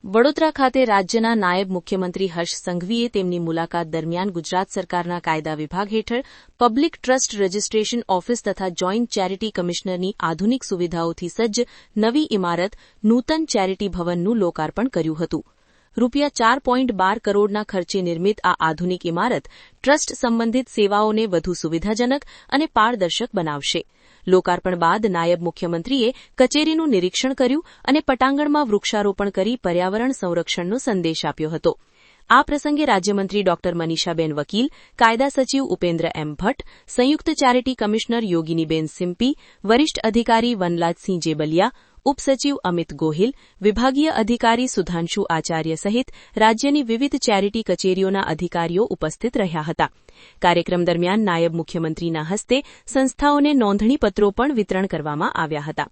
વડોદરા ખાતે રાજ્યના નાયબ મુખ્યમંત્રી હર્ષ સંઘવીએ તેમની મુલાકાત દરમિયાન ગુજરાત સરકારના કાયદા વિભાગ હેઠળ પબ્લિક ટ્રસ્ટ રજીસ્ટ્રેશન ઓફિસ તથા જોઇન્ટ ચેરિટી કમિશનરની આધુનિક સુવિધાઓથી સજ્જ નવી ઇમારત નૂતન ચેરિટી ભવનનું લોકાર્પણ કર્યું હતું. ₹4.12 કરોડના ખર્ચે નિર્મિત આ આધુનિક ઇમારત ટ્રસ્ટ સંબંધિત સેવાઓને વધુ સુવિધાજનક અને પારદર્શક બનાવશે. લોકાર્પણ બાદ નાયબ મુખ્યમંત્રીએ કચેરીનું નિરીક્ષણ કર્યું અને પટાંગણમાં વૃક્ષારોપણ કરી પર્યાવરણ સંરક્ષણનો સંદેશ આપ્યો હતો. આ પ્રસંગે રાજ્યમંત્રી ડોક્ટર મનીષાબેન વકીલ, કાયદા સચિવ ઉપેન્દ્ર એમ ભટ્ટ, સંયુક્ત ચેરિટી કમિશનર યોગિનીબેન સિમ્પી, વરિષ્ઠ અધિકારી વનલાજસિંહ જેબલિયા, ઉપસચિવ અમિત ગોહિલ, વિભાગીય અધિકારી સુધાંશુ આચાર્ય સહિત રાજ્યની વિવિધ ચેરિટી કચેરીઓના અધિકારીઓ ઉપસ્થિત રહ્યા હતા. કાર્યક્રમ દરમિયાન નાયબ મુખ્યમંત્રીના હસ્તે સંસ્થાઓને નોંધણીપત્રો પણ વિતરણ કરવામાં આવ્યા હતા.